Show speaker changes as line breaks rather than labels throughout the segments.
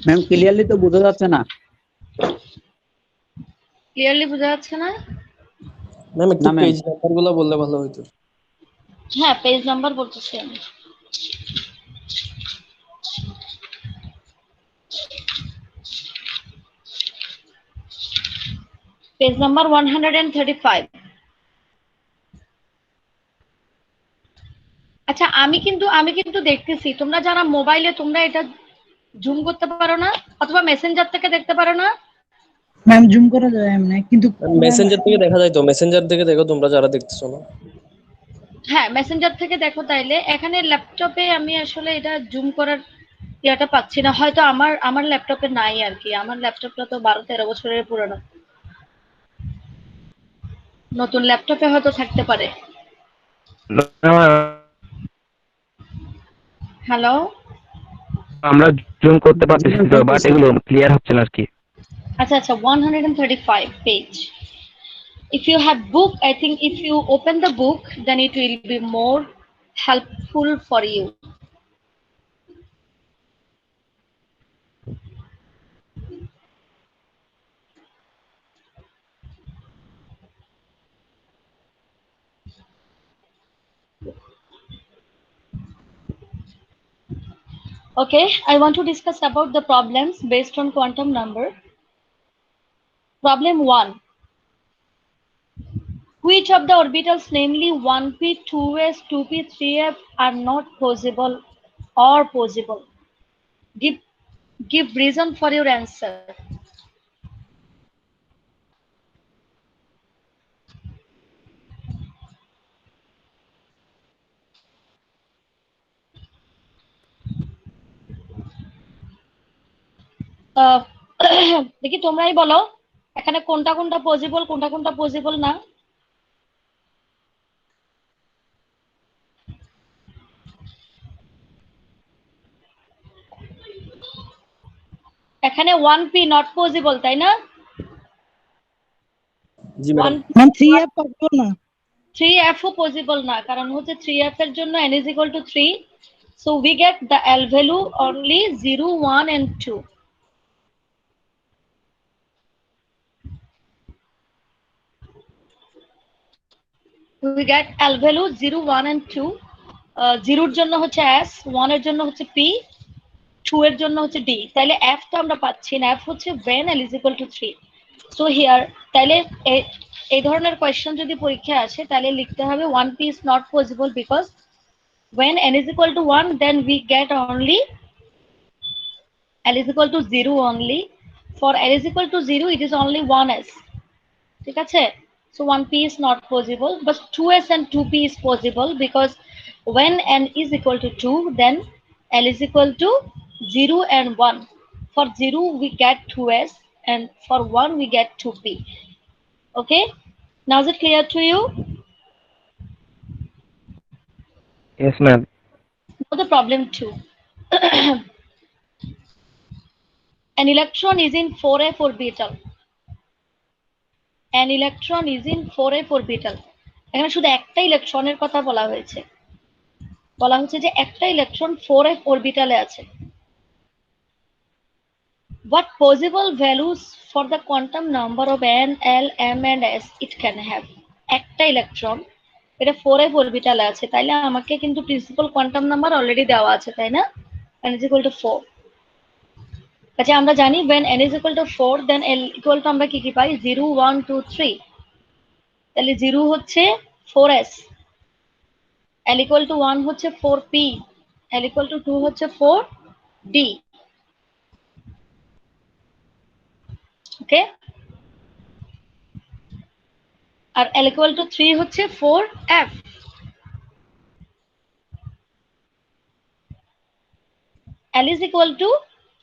Ma'am clearly তো বোঝা যাচ্ছে না।
ক্লিয়ারলি বোঝা যাচ্ছে না?
ম্যাম একটু
না ম্যাম।
পেজ নাম্বারগুলো বললে ভালো হতো।
হ্যাঁ, পেজ নাম্বার বলতেছি আমি। Page number 135। আচ্ছা, আমি কিন্তু দেখতেছি তোমরা যারা মোবাইলে তোমরা এটা জুম করতে পারো না, অথবা মেসেঞ্জার থেকে দেখতে পারো না?
ম্যাম জুম করা যায় এমনি, কিন্তু
মেসেঞ্জার থেকে দেখা যায় তো, মেসেঞ্জার থেকে দেখো তোমরা যারা দেখতেছো না।
হ্যাঁ, মেসেঞ্জার থেকে দেখো। তাইলে এখানে ল্যাপটপে আমি আসলে এটা জুম করার ইয়াটা পাচ্ছি না, হয়তো আমার ল্যাপটপে নাই আর কি। আমার ল্যাপটপটা তো 12-13 বছরের পুরনো, নতুন ল্যাপটপে হয়তো থাকতে পারে। হ্যালো,
আমরা জুম করতে পারতেছি তো, বাট এগুলো ক্লিয়ার হচ্ছে না আর কি।
আচ্ছা 135 page. If you have book, I think if you open the book, then it will be more helpful for you. Okay, I want to discuss about the problems based on quantum number. Problem 1. Which of the orbitals, namely 1p, 2s, 2p, 3f, are not possible or possible? Give reason for your answer. দেখি তোমরাই বলো এখানে কোনটা কোনটা possible, কোনটা কোনটা possible না। এখানে 1p নট পসিবল, তাই না?
জি ম্যাডাম।
ম্যাম 3f পসিবল না।
3f ও পসিবল না, কারণ হচ্ছে 3f এর জন্য n is equal to 3, so we get the L value only 0, 1 and 2. We get L value 0, 1 and 2. 0 এর জন্য হচ্ছে s, 1 এর জন্য হচ্ছে p, 2 এর জন্য হচ্ছে d। তাহলে f তো আমরা পাচ্ছি না, f হচ্ছে when L is equal to 3. So here তাহলে এই ধরনের কোয়েশ্চেন যদি পরীক্ষায় আসে তাহলে লিখতে হবে 1p is not possible because when n is equal to 1 then we get only L is equal to 0 only. For L is equal to 0 it is only 1s. ঠিক আছে? So 1p is not possible, but 2s and 2p is possible because when n is equal to 2 then L is equal to 0 and 1. For 0 we get 2s and for 1 we get 2p. Okay, now is it clear to you?
Yes ma'am.
Now the problem 2. An electron is in 4f orbital. An electron is in 4f orbital. এখানে শুধু একটা ইলেকট্রনের কথা বলা হয়েছে, বলা হচ্ছে যে একটা ইলেকট্রন 4f অরবিটালে আছে। What possible values for the quantum number of n, l, m and s it can have? একটা ইলেকট্রন এটা 4f অরবিটালে আছে, তাইলে আমাকে কিন্তু প্রিন্সিপাল কোয়ান্টাম নাম্বার অলরেডি দেওয়া আছে, তাই না? n is equal to 4. আচ্ছা, আমরা জানি when n is equal to 4 then l equal to আমরা কি কি পাই? 0, 1, 2, 3. তাহলে 0 হচ্ছে 4s, L equal to 1 হচ্ছে 4p, L equal to 2 হচ্ছে 4d. Okay, R L equal to 3 হচ্ছে 4f. L is equal to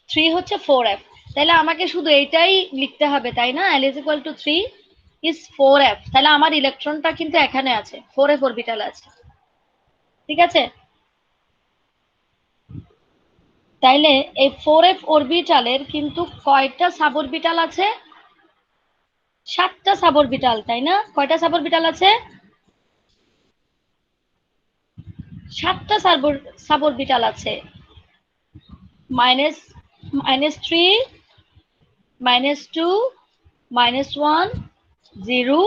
3 হচ্ছে 4f, তাহলে আমাকে শুধু এইটাই লিখতে হবে, তাই না? L is equal to 3 is 4f, তাহলে আমার ইলেকট্রনটা কিন্তু এখানে আছে, 4f অরবিটাল আছে। ঠিক আছে, তাইলে এই 4f অরবিটালের কিন্তু কয়টা সাব অরবিটাল আছে? 7টা সাব অরবিটাল, তাই না? কয়টা সাব অরবিটাল আছে? 7টা সাব অরবিটাল আছে। -3, -2, -1, 0,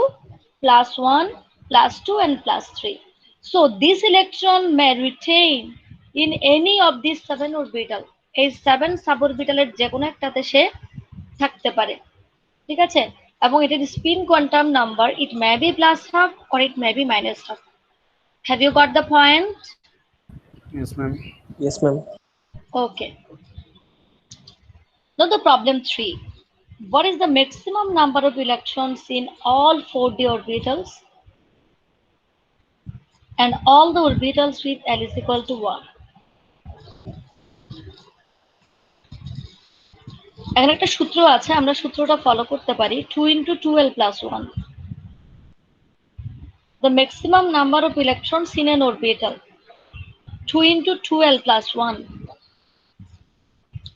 +1, +2 and +3. So this electron may retain in any of these 7 orbital. এই 7 সাবঅরবিটালের যে কোনো একটাতে সে থাকতে পারে, ঠিক আছে? এবং এটার spin quantum number, it may be +12 or it may be -12. Have you got the point?
Yes, ma'am.
Yes, ma'am.
Okay. Now the problem 3. What is the maximum number of electrons in all 4d orbitals and all the orbitals with L is equal to 1? এখানে একটা সূত্র আছে, আমরা সূত্রটা follow করতে পারি। 2 × 2l + 1. The maximum number of electrons in an orbital. 2 × 2l + 1.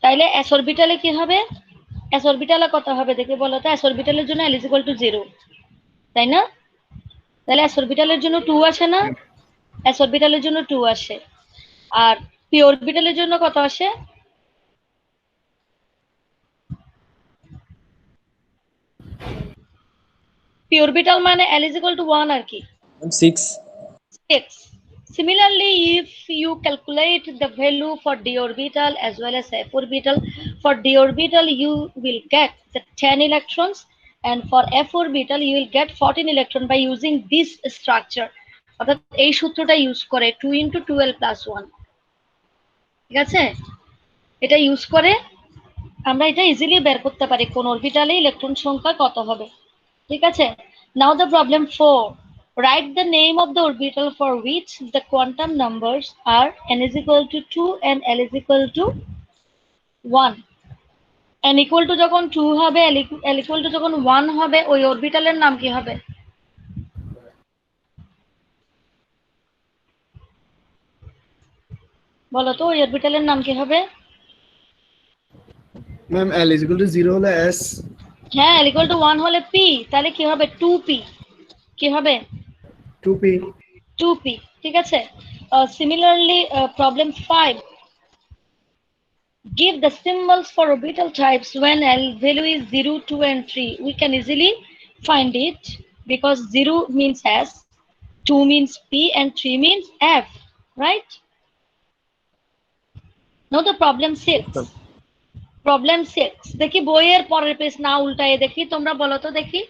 তাইলে s অরবিটালে কি হবে? s অরবিটালে কত হবে দেখে বলো তো। s অরবিটালের জন্য L = 0, তাই না? তাহলে s অরবিটালের জন্য 2 আসে না? s অরবিটালের জন্য 2 আসে। আর p অরবিটালের জন্য কত আসে? p অরবিটাল মানে L = 1 আর কি,
6.
6. Similarly, if you calculate the value for d orbital as well as f orbital, for d orbital you will get the 10 electrons and for f orbital you will get 14 electrons by using this structure. অর্থাৎ এই সূত্রটা use করে 2 × 2l + 1, ঠিক আছে? এটা use করে আমরা এটা ইজিলি বের করতে পারি কোন অরবিটালে ইলেকট্রন সংখ্যা কত হবে, ঠিক আছে? Now the problem 4. Write the name of the orbital for which the quantum numbers are n is equal to 2 and L is equal to 1. n equal to যখন 2 হবে, L equal to যখন 1 হবে, ওই অরবিটালের নাম কি হবে? বলো তো ওই অরবিটালের নাম কি হবে?
Ma'am, L is equal to 0 হলে S.
হ্যাঁ, L equal to 1 হলে p, তাহলে কি হবে? 2p. কি হবে?
2p.
2p, ঠিক আছে? Similarly, problem 5. Give the symbols for orbital types when L value is 0, 2 and 3. We can easily find it because 0 means S, 2 means P and 3 means F, right? Now the problem 6. Problem 6. দেখি বইয়ের পরের page না উল্টায়ে দেখি, তোমরা বলো তো দেখি।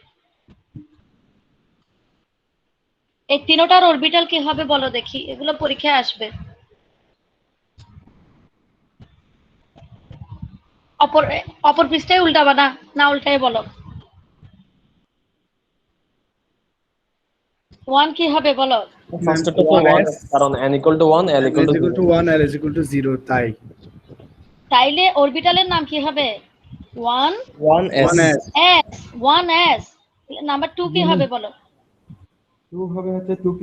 এই তিনটার অরবিটাল কি হবে বলো দেখি, এগুলো পরীক্ষায় আসবে। অপর পৃষ্ঠায় উল্টাবা না, না উল্টায় বলো। 1 কি হবে বলো?
ফার্স্ট তো 1 কারণ n = 1, L
L is
=
equal to 1, L is equal to 0 তাই।
তাইলে অরবিটালের নাম কি হবে?
1s.
1s। নাম্বার 2 কি হবে বলো?
2 হবে হচ্ছে 2p।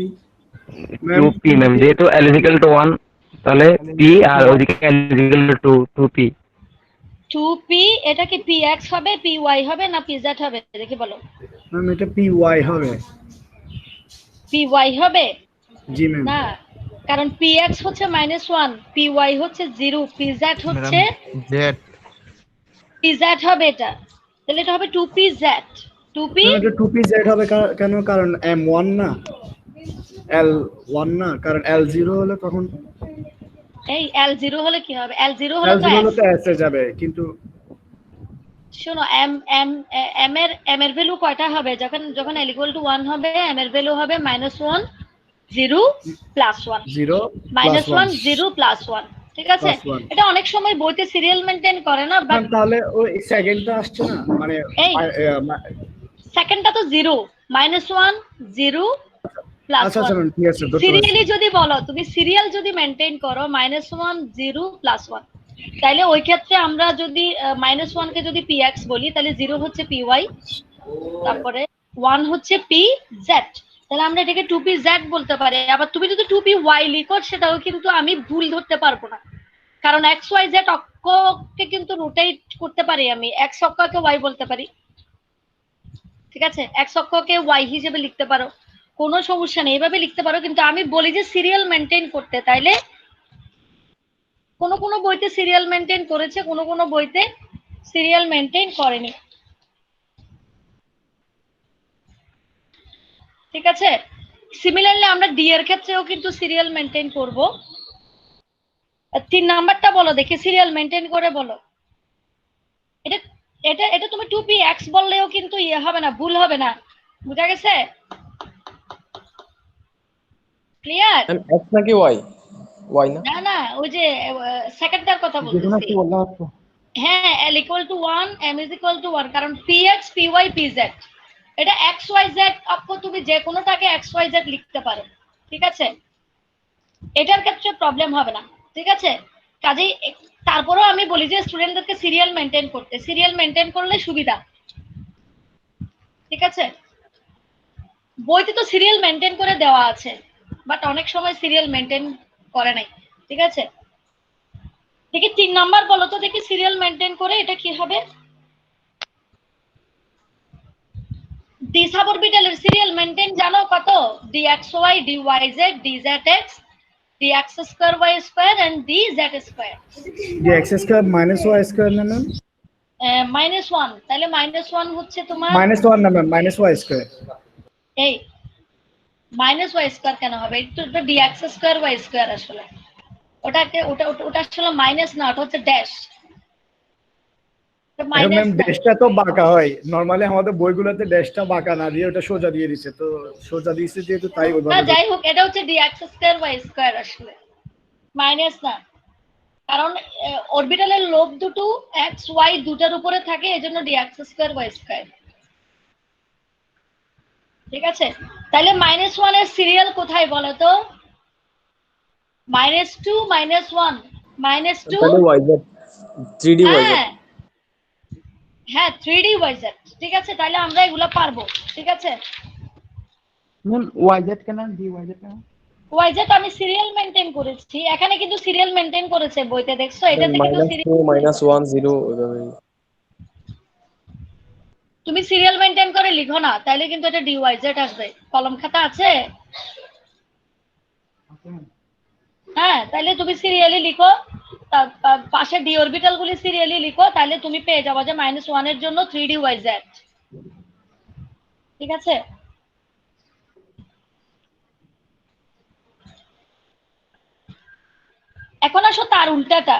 2p ম্যাম, যেহেতু L is equal to 1 তাহলে p আর ওইদিকে L is equal to 2p।
2p, এটা কি px হবে, py হবে না pz হবে দেখি বলো।
ম্যাম এটা py হবে।
py হবে?
জি ম্যাম।
না, কারণ px হচ্ছে -1, py হচ্ছে 0, pz হচ্ছে
z।
pz হবে এটা। তাহলে এটা হবে 2pz। 2p
ম্যাম এটা 2pz হবে কেন? কারণ m1 না, l1 না, কারণ l0 হলে তখন
এই l0 হলে কি হবে? l0 হলে তো
l0 হলে
s।
তো s এ যাবে, কিন্তু
শোনো, m এর ভ্যালু কয়টা হবে? যখন l = 1 হবে, m এর ভ্যালু হবে -1, 0, +1।
0
-1, 0, +1, ঠিক আছে?
+1।
এটা অনেক সময় বইতে সিরিয়াল মেইনটেইন করে না, বাট
তাহলে ওই সেকেন্ডটা আসছে না, মানে
এই সেকেন্ডটা তো 0, -1, 0,
আচ্ছা আচ্ছা
+1।
ম্যাম ঠিক আছে।
সিরিয়ালি যদি বলো, তুমি সিরিয়াল যদি মেইনটেইন করো -1, 0, +1, তাহলে ওই ক্ষেত্রে আমরা যদি -1 কে যদি px বলি, তাহলে 0 হচ্ছে py, তারপরে 1 হচ্ছে pz। তাহলে আমরা এটাকে 2pz বলতে পারি। আবার তুমি যদি 2py লিখো, সেটাও কিন্তু আমি ভুল ধরতে পারবো না, কারণ xyz অক্ষকে কিন্তু রোটেট করতে পারি আমি, x অক্ষকে y বলতে পারি, ঠিক আছে? x অক্ষকে y হিসেবে লিখতে পারো, কোনো সমস্যা নেই, এভাবে লিখতে পারো। কিন্তু আমি বলি যে সিরিয়াল মেইনটেইন করতে, তাইলে কোন কোন বইতে সিরিয়াল মেনটেন করেছে, কোন কোন বইতে সিরিয়াল মেনটেন করেনি। ঠিক আছে, সিমিলারলি আমরা ডি এর ক্ষেত্রেও কিন্তু সিরিয়াল মেনটেন করব। 3 নাম্বারটা বলো দেখি, সিরিয়াল মেনটেন করে বলো। এটা এটা এটা তুমি 2px বললেও কিন্তু ইয়ে হবে না, ভুল হবে না, বুঝা গেছে? ক্লিয়ার?
ম্যাম এক্স নাকি ওয়াই? ওয়াই না?
না না, ওই যে সেকেন্ডটার কথা
যেকোনো
বলতেছি।
একটা বললে হতো।
হ্যাঁ, l equal to 1, m is equal to 1, কারণ px py pz এটা xyz আপু তুমি যে কোনোটাকে xyz লিখতে পারো। ঠিক আছে, এটার ক্ষেত্রে প্রবলেম হবে না। ঠিক আছে, কাজেই তারপরেও আমি বলি যে স্টুডেন্টদেরকে সিরিয়াল মেনটেন করতে, সিরিয়াল মেনটেন করলে সুবিধা। ঠিক আছে, বইতে তো সিরিয়াল মেনটেন করে দেওয়া আছে, বাট অনেক সময় সিরিয়াল মেনটেন করে নাই। ঠিক আছে, দেখি 3 নাম্বার বলো তো দেখি, সিরিয়াল মেনটেন করে এটা কি হবে? ডি সাবঅরবিটালের সিরিয়াল মেনটেন জানো কত? dxy dyz dzx dx square y square and dz square.
যে x square minus y square না ম্যাম?
-1, তাহলে -1 হচ্ছে তোমার
-1 না ম্যাম, -y স্কয়ার।
এই -y স্কয়ার কেন হবে? একটু তো dx স্কয়ার y স্কয়ার আসলে ওটাকে ওটা আসলে মাইনাস না, ওটা হচ্ছে ড্যাশ।
ম্যাম ড্যাশটা তো বাঁকা হয়, নরমালি আমাদের বইগুলোতে ড্যাশটা বাঁকা না দিয়ে ওটা সোজা দিয়ে দিছে, তো সোজা দিয়েছে যেহেতু তাই
না,
ওইভাবে।
যাই হোক, এটা হচ্ছে dx স্কয়ার y স্কয়ার আসলে, মাইনাস না। কারণ অরবিটালের লোব দুটো x y দুটার উপরে থাকে, এজন্য dx স্কয়ার y স্কয়ার। ঠিক আছে, তাহলে -1 এর সিরিয়াল কোথায় বলো তো? -2 -1 -2।
তাহলে ওয়াইজেড 3D ওয়াইজেড।
হ্যাঁ হ্যাঁ, 3D yz। ঠিক আছে, তাহলে আমরা এগুলো পারবো। ঠিক আছে,
ম্যাম yz কেন dyz কেন?
yz আমি সিরিয়াল মেনটেন করেছি, এখানে কিন্তু সিরিয়াল মেনটেন করেছে বইতে, দেখছো? এটাতে কিন্তু
-2 -1 0 ওইভাবে।
তুমি সিরিয়াল মেনটেন করে লিখো না, তাহলে কিন্তু এটা dyz আসবে। কলম খাতা আছে? হ্যাঁ, তাহলে তুমি সিরিয়ালি লিখো, পাশে ডি অরবিটাল গুলি সিরিয়ালি লিখো, তাহলে তুমি পেয়ে যাবে যে -1 এর জন্য 3D yz। ঠিক আছে, এখন আসো তার উল্টাটা।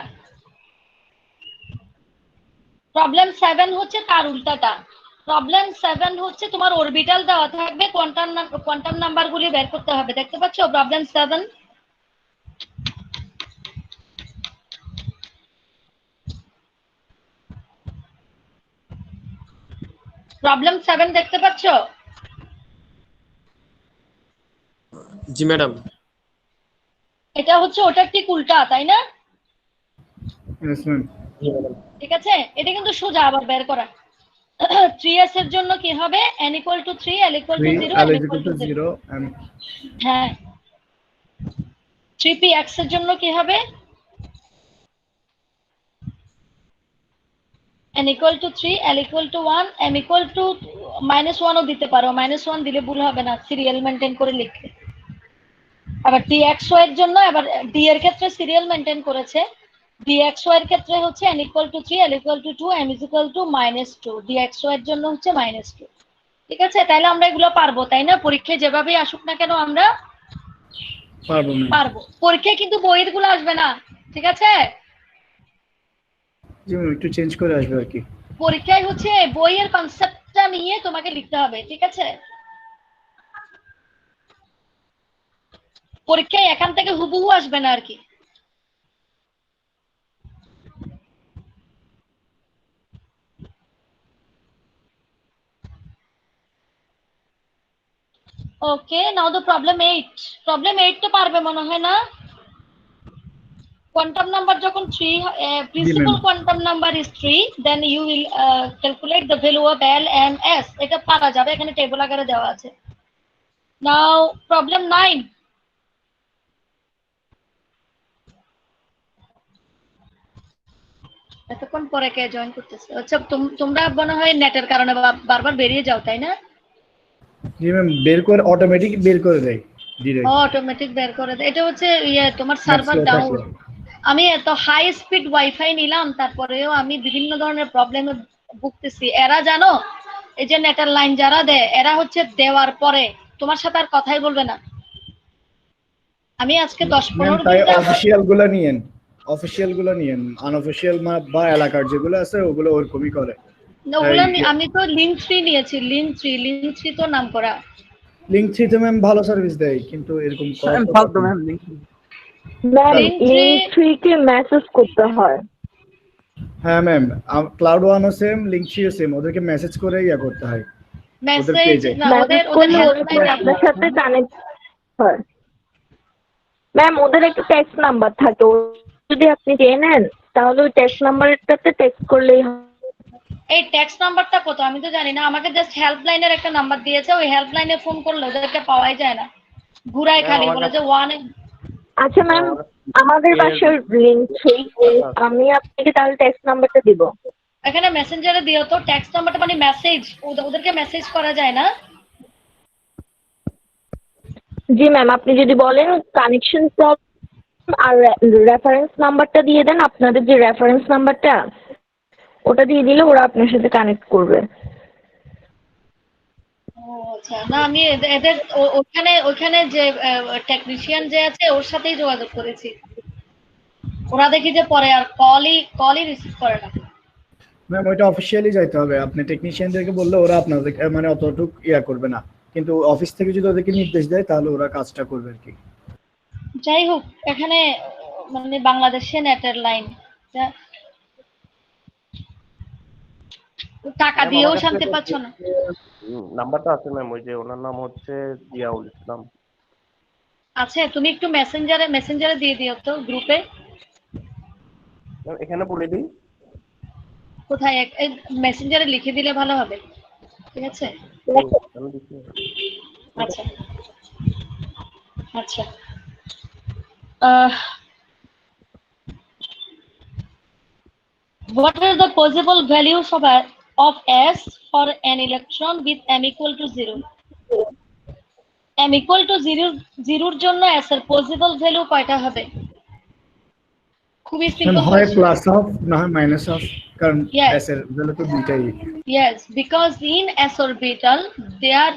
প্রবলেম 7 হচ্ছে তার উল্টাটা। প্রবলেম 7 হচ্ছে তোমার অরবিটাল দেওয়া থাকবে, কোয়ান্টাম নাম্বার গুলি বের করতে হবে। দেখতে পাচ্ছ প্রবলেম 7? প্রবলেম 7 দেখতে পাচ্ছ?
জি ম্যাডাম।
এটা হচ্ছে ওটার ঠিক উল্টা, তাই না?
Yes ma'am.
জি ম্যাডাম।
ঠিক আছে, এটা কিন্তু সোজা আবার বের করা। 3s এর জন্য কি হবে? n equal to 3, l equal to 0,
l
m
is
equal
equal
to
to
0।
0 and
হ্যাঁ, 3px এর জন্য কি হবে? n equal to 3, l equal to 1, m equal to -1 ও দিতে পারো, -1 দিলে ভুল হবে না সিরিয়াল মেনটেন করে লিখতে। আবার dxy এর জন্য, আবার d এর ক্ষেত্রে সিরিয়াল মেনটেন করেছে, dxy এর ক্ষেত্রে হচ্ছে n equal to 3, l equal to 2, m is equal to -2, dxy এর জন্য হচ্ছে -2। ঠিক আছে, তাহলে আমরা এগুলো পারবো, তাই না? পরীক্ষায় যেভাবেই আসুক না কেন আমরা
পারবো ম্যাম।
পারবো। পরীক্ষায় কিন্তু বইয়ের গুলো আসবে না। ঠিক আছে,
জি ম্যাম, একটু চেঞ্জ করে আসবে আর কি।
পরীক্ষায় হচ্ছে বইয়ের কনসেপ্টটা নিয়ে তোমাকে লিখতে হবে। ঠিক আছে, পরীক্ষায় এখান থেকে হুবহু আসবে না আর কি। ওকে, নাও দ্য প্রবলেম 8। প্রবলেম 8 তো পারবে মনে হয় না? quantum number যখন 3, principal quantum number is 3, then you will calculate the value of L and S। এটা পারা যাবে, এখানে টেবিল আকারে দেওয়া আছে। নাও প্রবলেম 9। এতক্ষণ পরে কে জয়েন করতেছে? আচ্ছা, তোমরা মনে হয় নেটের কারণে বারবার বেরিয়ে যাও, তাই না?
জি ম্যাম, বের করে অটোমেটিক বের করে দেয় ডিরেক্ট।
অটোমেটিক বের করে দেয়, এটা হচ্ছে ইয়ে তোমার সার্ভার ডাউন। আমি এত হাই স্পিড ওয়াইফাই নিলাম, তারপরেও আমি বিভিন্ন ধরনের প্রবলেমে ভুগতেছি। এরা জানো, এই যে নেটের লাইন যারা দেয়, এরা হচ্ছে দেওয়ার পরে তোমার সাথে আর কথাই বলবে না। আমি আজকে 10-15
তাই
দিন যাবত
অফিসিয়াল গুলো নিয়েন, আনঅফিসিয়াল বা এলাকার যেগুলো আছে ওগুলো ওরকমই করে।
ওগুলো আমি তো লিঙ্ক 3 নিয়েছি, লিঙ্ক 3 তো নাম করা।
লিঙ্ক 3 তে ম্যাম ভালো সার্ভিস দেয়, কিন্তু এরকম
ম্যাম ফালতু ma'am link
ma'am
Link tree-
link 3 কে মেসেজ করতে হয়।
হ্যাঁ ম্যাম, ক্লাউড ওয়ানও সেম, লিঙ্ক 3ও সেম, ওদেরকে মেসেজ করে করতে হয়।
মেসেজ
page-এ।
না,
মেসেজ
ওদের
করলে ওরা
হেল্পলাইন
পরে আপনার সাথে কানেক্ট হয়। ম্যাম ওদের একটা টেক্সট নাম্বার থাকে, যদি আপনি জেনে নেন তাহলে ওই টেক্সট নাম্বারটাতে টেক্সট করলেই হয়।
এই ট্যাক্স নাম্বারটা কত আমি তো জানি না। আমাকে জাস্ট হেল্পলাইনের একটা নাম্বার দিয়েছে, ওই হেল্পলাইনে ফোন করলে ওদেরকে পাওয়াই যায় না, ঘুরায় খালি বলে যে ওয়ান।
আচ্ছা ম্যাম, আমাদের বাসার লিংক 3, আমি আপনাকে তাহলে টেক্সট নাম্বারটা দিব।
এখানে মেসেঞ্জারে দিও তো ট্যাক্স নাম্বারটা, মানে মেসেজ, ওদেরকে মেসেজ করা যায় না।
জি ম্যাম, আপনি যদি বলেন কানেকশন প্রবলেম আর রেফারেন্স নাম্বারটা দিয়ে দেন, আপনাদের যে রেফারেন্স নাম্বারটা ওটা দিয়ে দিলে ওরা আপনার সাথে কানেক্ট করবে।
ও আচ্ছা, না আমি এদের ওখানে যে টেকনিশিয়ান যে আছে ওর সাথেই যোগাযোগ করেছি। ওরা দেখি যে পরে আর কলই রিসিভ করে না।
ম্যাম ওইটা অফিসিয়ালি যাইতে হবে, আপনি টেকনিশিয়ানদেরকে বললে ওরা আপনাদের মানে অতটুকু করবে না, কিন্তু অফিস থেকে যদি ওদেরকে নির্দেশ দেয় তাহলে ওরা কাজটা করবে আর কি।
যাই হোক, এখানে মানে বাংলাদেশে নেটের লাইন টাকা দিয়েও শান্তি পাচ্ছ না।
নাম্বারটা আছে ম্যাম, ওই যে ওনার নাম হচ্ছে জিয়াউল ইসলাম।
আছে, তুমি একটু মেসেঞ্জারে দিয়ে দিও তো গ্রুপে।
এখানে বলে দিই।
কোথায়? মেসেঞ্জারে লিখে দিলে ভালো হবে। ঠিক আছে, আচ্ছা আচ্ছা। What are the possible values of S for an electron with m equal to 0? m equal to 0 এর জন্য S এর পসিবল ভ্যালু কয়টা হবে? খুবই সিম্পল।
হয় প্লাস অফ না হয় মাইনাস অফ, কারণ
Yes.
এস এর ভ্যালু তো দুইটাই।
Yes, because in s orbital there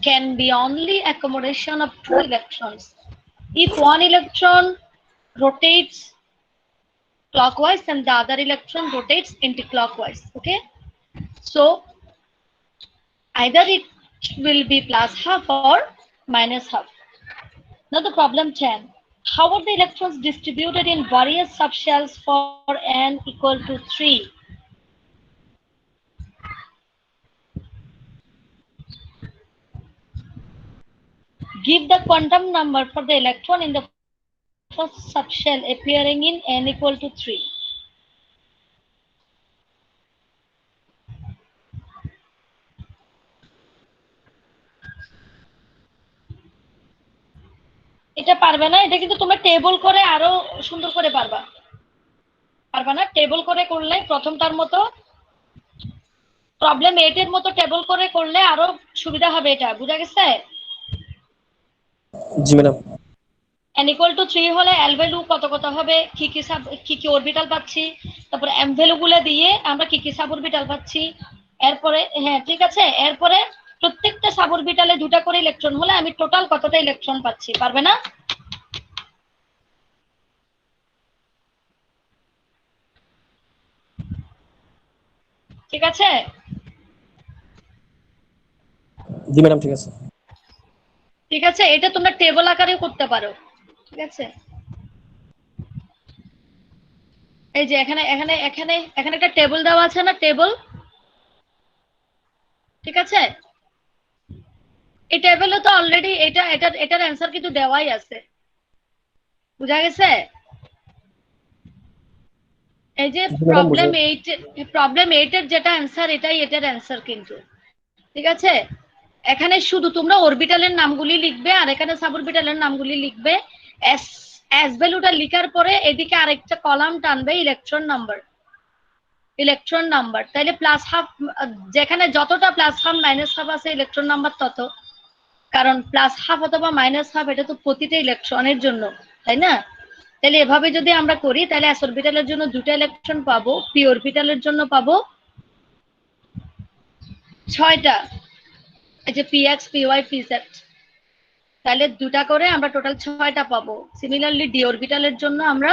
can be only accommodation of 2 electrons. If one electron rotates clockwise and the other electron rotates anti-clockwise, okay? So either it will be plus half or minus half. Now the problem 10. How are the electrons distributed in various subshells for n equal to 3? Give the quantum number for the electron in the first subshell appearing in n equal to 3. এটা পারবে না, এটা কিন্তু তোমরা table করে আরো সুন্দর করে পারবা না? টেবল করে করলে প্রথমটার মতো প্রবলেম 8 এর মতো টেবল করে করলে আরো সুবিধা হবে। এটা বুঝা গেছে?
জি ম্যাডাম।
n equal to 3 হলে l ভ্যালু কত হবে, কি কি অরবিটাল পাচ্ছি, তারপরে m ভ্যালু গুলো দিয়ে আমরা কি সাব অরবিটাল পাচ্ছি। এরপরে হ্যাঁ ঠিক আছে, এরপরে প্রত্যেকটা সাব অরবিটালে 2টা করে ইলেকট্রন হলে আমি টোটাল কতটা ইলেকট্রন পাচ্ছি। পারবে না? ঠিক আছে?
জি ম্যাডাম ঠিক আছে।
ঠিক আছে, এটা তোমরা টেবল আকারেও করতে পারো। ঠিক আছে, এই যে এখানে এখানে এখানে এখানে একটা টেবল দেওয়া আছে না, টেবল। ঠিক আছে, এই টেবলে তো অলরেডি এটার অ্যান্সার কিন্তু দেওয়াই আছে। বুঝা গেছে? এই যে প্রবলেম 8 এর যেটা অ্যান্সার, এটার অ্যান্সার কিন্তু। ঠিক আছে, এখানে শুধু তোমরা অরবিটালের নামগুলি লিখবে আর এখানে সাব অরবিটালের নামগুলি লিখবে। এস ভ্যালুটা লিখার পরে এদিকে আরেকটা কলাম টানবে ইলেকট্রন নাম্বার। তাইলে প্লাস হাফ, যেখানে যতটা প্লাস হাফ মাইনাস হাফ আছে ইলেকট্রন নাম্বার তত, কারণ প্লাস হাফ অথবা মাইনাস হাফ এটা তো প্রতিটা ইলেকট্রনের জন্য, তাই না? তাহলে এভাবে যদি আমরা করি তাহলে এস অরবিটালের জন্য দুটো ইলেকট্রন পাবো, পি অরবিটালের জন্য পাবো 6টা, এই যে P X, P Y, P Z, তাহলে দুটা করে আমরা টোটাল 6টা পাবো। সিমিলারলি ডি অরবিটালের জন্য আমরা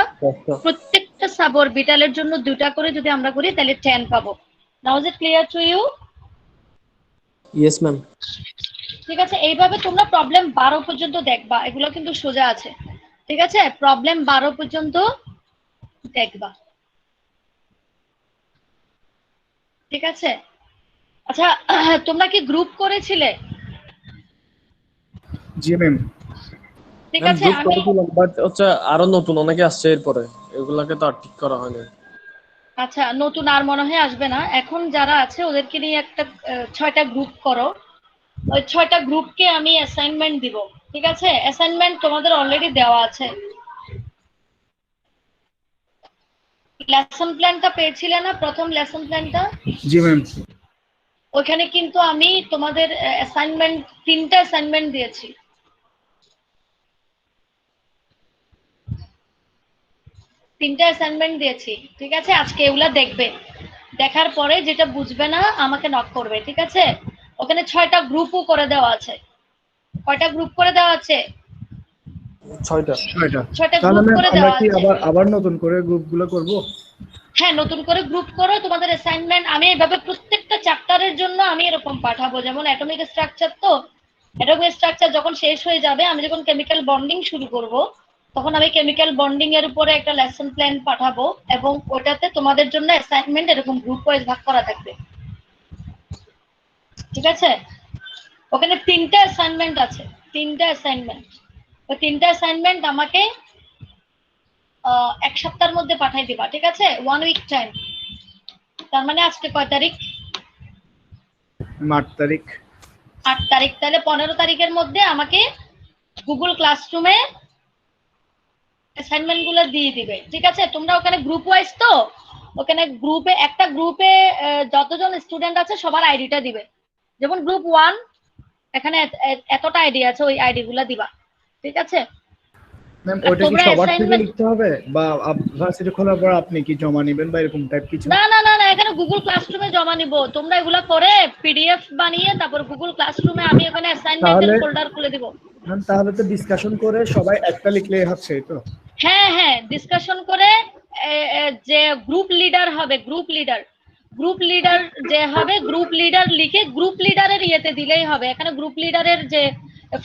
প্রত্যেকটা সাব অরবিটালের জন্য দুটা করে যদি আমরা করি তাহলে 10 পাবো। Now is it clear to you?
Yes ma'am.
ঠিক আছে, এইভাবে তোমরা প্রবলেম 12 পর্যন্ত দেখবা, এগুলো কিন্তু সোজা আছে। ঠিক আছে, প্রবলেম 12 পর্যন্ত দেখবা। ঠিক আছে, আচ্ছা তোমরা কি গ্রুপ করেছিলে?
জি ম্যাম।
ঠিক
ম্যাম
আছে,
গ্রুপ
আমি
করেছিলাম, বাট হচ্ছে আরো নতুন অনেকে আসছে এরপরে, এগুলাকে তো আর ঠিক করা হয়নি।
আচ্ছা নতুন আর মনে হয় আসবে না। এখন যারা আছে ওদেরকে নিয়ে একটা 6টা গ্রুপ করো। ওই 6টা গ্রুপকে আমি অ্যাসাইনমেন্ট দিব। ঠিক আছে, অ্যাসাইনমেন্ট তোমাদের অলরেডি দেওয়া আছে। লেসন প্ল্যানটা পেয়েছিলে না, প্রথম লেসন প্ল্যানটা?
জি ম্যাম।
ওখানে কিন্তু আমি তোমাদের অ্যাসাইনমেন্ট 3টা অ্যাসাইনমেন্ট দিয়েছি। 3টা অ্যাসাইনমেন্ট দিয়েছি। ঠিক আছে, আজকে এগুলা দেখবে, দেখার পরে যেটা বুঝবে না আমাকে নক করবে। ঠিক আছে, ওখানে 6টা গ্রুপও করে দেওয়া আছে। কয়টা গ্রুপ করে দেওয়া আছে?
6টা।
6টা।
6টা
তাহলে
গ্রুপ
ম্যাম
করে
আমরা
দেওয়া
কি
আছে।
আবার নতুন করে গ্রুপগুলো করব?
হ্যাঁ, নতুন করে গ্রুপ করো। তোমাদের অ্যাসাইনমেন্ট আমি এভাবে প্রত্যেকটা চ্যাপ্টারের জন্য আমি এরকম পাঠাবো। যেমন অ্যাটমিক স্ট্রাকচার, তো অ্যাটমিক স্ট্রাকচার যখন শেষ হয়ে যাবে, আমি যখন কেমিক্যাল বন্ডিং শুরু করব, তখন আমি কেমিক্যাল বন্ডিং এর উপরে একটা লেসন প্ল্যান পাঠাবো, এবং ওটাতে তোমাদের জন্য অ্যাসাইনমেন্ট এরকম গ্রুপ ওয়াইজ ভাগ করা থাকবে। ঠিক আছে, ওখানে 3টা অ্যাসাইনমেন্ট আছে। 3টা অ্যাসাইনমেন্ট, ওই 3টা অ্যাসাইনমেন্ট আমাকে 1 সপ্তাহের মধ্যে পাঠিয়ে দিবা। ঠিক আছে, 1 উইক টাইম। তার মানে আজকে কয় তারিখ?
8 তারিখ।
8 তারিখ, তাহলে 15 তারিখের মধ্যে আমাকে গুগল ক্লাসরুমে অ্যাসাইনমেন্ট গুলো দিয়ে দিবে। ঠিক আছে, তোমরা ওখানে গ্রুপ ওয়াইজ, তো ওখানে গ্রুপে একটা গ্রুপে যতজন স্টুডেন্ট আছে সবার আইডিটা দিবে। যেমন গ্রুপ 1 এখানে এতটা আইডি আছে, ওই আইডি গুলা দিবা। ঠিক আছে,
ম্যাম
আর
ওইটা কি
তোমরা
সবার থেকে
অ্যাসাইনমেন্ট,
লিখতে হবে, বা ভার্সিটি খোলার পর আপনি কি জমা নেবেন বা এরকম টাইপ কিছু?
না না না না, এখানে গুগল ক্লাসরুমে জমা নিব। তোমরা এগুলা করে পিডিএফ বানিয়ে তারপর গুগল ক্লাসরুমে আমি ওখানে অ্যাসাইনমেন্টের
তাহলে
ফোল্ডার খুলে দিব।
ম্যাম তাহলে তো ডিসকাশন করে সবাই একটা লিখলেই হচ্ছে, এই তো?
হ্যাঁ হ্যাঁ, ডিসকাশন করে যে গ্রুপ লিডার হবে, গ্রুপ লিডার যে হবে, গ্রুপ লিডার লিখে গ্রুপ লিডারের ইয়েতে দিলেই হবে। এখানে গ্রুপ লিডারের যে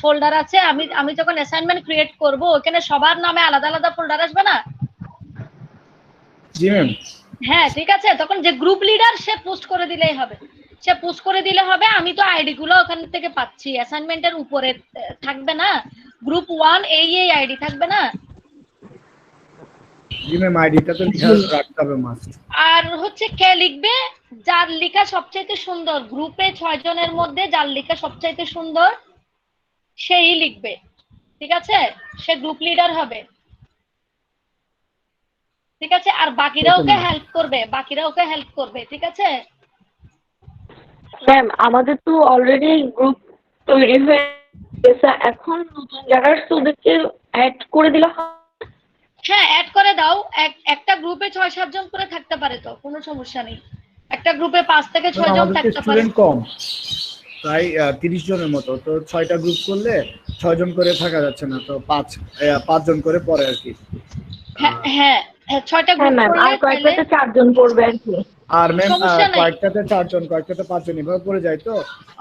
ফোল্ডার আছে, আমি যখন অ্যাসাইনমেন্ট ক্রিয়েট করব ওখানে সবার নামে আলাদা আলাদা ফোল্ডার আসবে না?
জি ম্যাম।
হ্যাঁ, ঠিক আছে, তখন যে গ্রুপ লিডার সে পোস্ট করে দিলেই হবে। সে পোস্ট করে দিলে হবে। আমি তো আইডি গুলো ওখান থেকে পাচ্ছি, অ্যাসাইনমেন্টের উপরে থাকবে না গ্রুপ 1 এই আইডি থাকবে না?
জি ম্যাম, আইডিটা তো রাখতে হবে মাস্ট।
আর হচ্ছে কে লিখবে? যার লেখা সবচাইতে সুন্দর, গ্রুপে 6 জনের মধ্যে যার লেখা সবচাইতে সুন্দর সেই লিখবে। ঠিক আছে, সে গ্রুপ লিডার হবে। ঠিক আছে, আর বাকিরা ওকে হেল্প করবে। ঠিক আছে,
ম্যাম আমাদের তো অলরেডি গ্রুপ তৈরি হয়ে গেছে, এখন নতুন যারা ওদেরকে অ্যাড করে দিলে হয়?
হ্যাঁ অ্যাড করে দাও। একটা গ্রুপে 6-7 জন করে থাকতে পারে, তো কোনো সমস্যা নেই। একটা গ্রুপে 5 থেকে 6 জন
আমাদের তো
থাকতে পারে।
স্টুডেন্ট কম, প্রায় 30 জনের মতো, তো 6টা গ্রুপ করলে 6 জন করে থাকা যাচ্ছে না, তো 5 জন করে পরে আর কি।
হ্যাঁ হ্যাঁ, 6টা
হ্যাঁ
গ্রুপ
ম্যাম,
করলে
আর
তাহলে
কয়েকটাতে 4 জন পড়বে আর কি।
আর ম্যাম
সমস্যা নাই।
কয়েকটাতে 4 জন, কয়েকটাতে 5 জন এভাবে পড়ে যায়, তো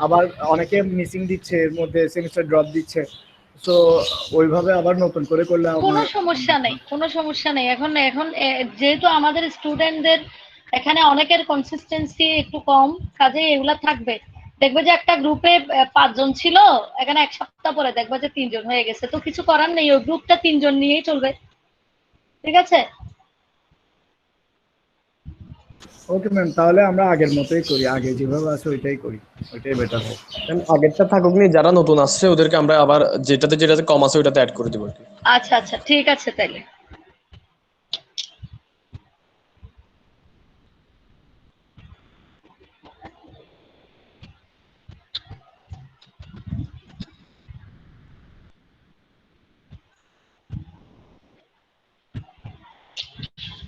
আবার অনেকে মিসিং দিচ্ছে, এর মধ্যে সেমিস্টার ড্রপ দিচ্ছে, তো ওইভাবে আবার নতুন করে করলে
কোনো সমস্যা নেই, কোনো সমস্যা নেই। এখন এখন যেহেতু আমাদের স্টুডেন্টদের এখানে অনেকের কনসিস্টেন্সি একটু কম, কাজে এগুলা থাকবে। দেখবে যে একটা গ্রুপে 5 জন ছিল, এখানে 1 সপ্তাহ পরে দেখবে যে 3 জন হয়ে গেছে। তো কিছু করার নেই, ওই গ্রুপটা 3 জন নিয়েই চলবে। ঠিক আছে,
ওকে ম্যাম, তাহলে আমরা আগের মতোই করি, আগে যেভাবে আছে ওইটাই করি, ওইটাই বেটার হবে।
ম্যাম আগেরটা থাকুক নি, যারা নতুন আসছে ওদেরকে আমরা আবার যেটাতে কম আছে ওইটাতে অ্যাড করে দিব আর কি।
আচ্ছা আচ্ছা, ঠিক আছে তাইলে।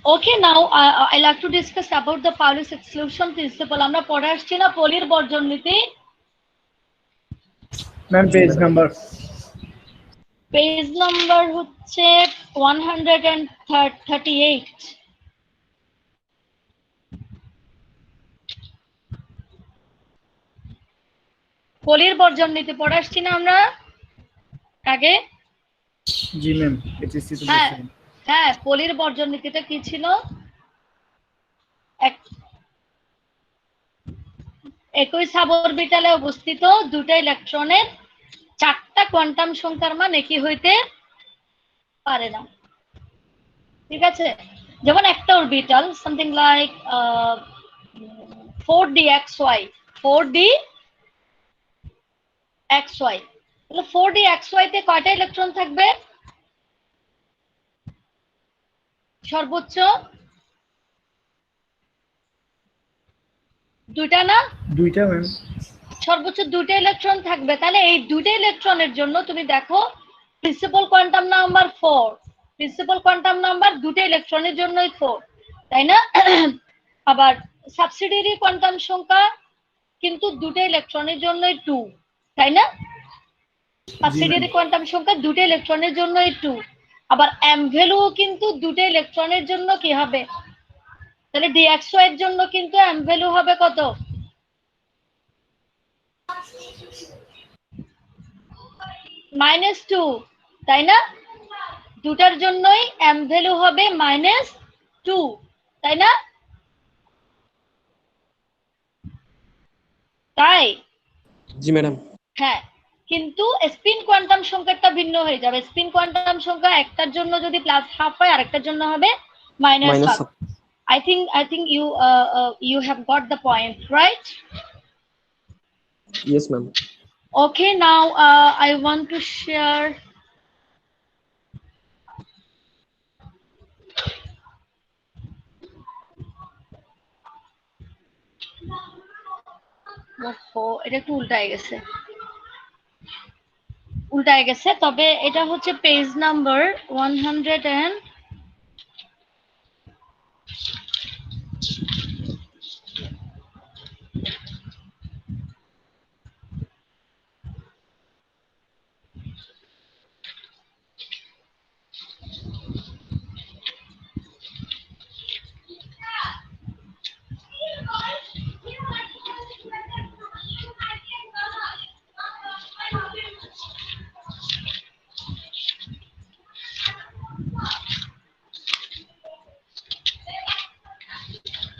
Okay, now I like to discuss about the Paulus exclusion principle. আমরা পড়ে আসছি না পলির বর্জন নীতি?
Ma'am page number
page number হচ্ছে 138। পলির বর্জন নীতি পড়ে আসছি না আমরা আগে?
জি ম্যাম এইচএসসি তো
হ্যাঁ
বলছিলেন।
হ্যাঁ, পলির বর্জন নীতিটা কি ছিল? একই সাবঅরবিটালে অবস্থিত দুটো ইলেকট্রনের চারটা কোয়ান্টাম সংখ্যার মান একই হইতে পারে না। ঠিক আছে, যেমন একটা orbital something like 4dxy 4dxy, তাহলে 4dxy তে কয়টা ইলেকট্রন থাকবে? সর্বোচ্চ দুইটা না?
দুইটা ম্যাম।
সর্বোচ্চ দুইটা ইলেকট্রন থাকবে। তাহলে এই দুইটা ইলেকট্রনের জন্য তুমি দেখো principal quantum number 4, principal quantum number দুইটা ইলেকট্রনের জন্যই 4, তাই না? আবার সাবসিডিয়ারি কোয়ান্টাম সংখ্যা কিন্তু দুইটা ইলেকট্রনের জন্যই 2, তাই না? সাবসিডিয়ারি কোয়ান্টাম সংখ্যা দুইটা ইলেকট্রনের জন্যই 2। আবার এম ভ্যালু কিন্তু দুইটা ইলেকট্রনের জন্য কি হবে? তাহলে dxy এর জন্য কিন্তু এম ভ্যালু হবে কত? -2, তাই না? দুটার জন্যই এম ভ্যালু হবে -2, তাই না? তাই
জি ম্যাডাম।
হ্যাঁ, কিন্তু স্পিন কোয়ান্টাম সংখ্যাটা ভিন্ন হয়ে যাবে। স্পিন কোয়ান্টাম সংখ্যা একটার জন্য যদি +12 হয় আরেকটার জন্য হবে -1/2। I think you have got the point, right?
Yes ma'am.
Okay, now I want to share এটা একটু উল্টায় গেছে, তবে এটা হচ্ছে page number 100 and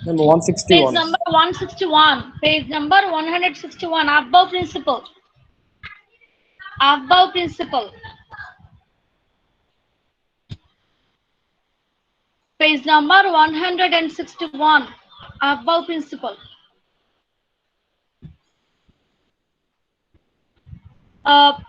Number
page
161.
number 161, page number 161, Aufbau principle. Aufbau principle, page number 161, Aufbau principle.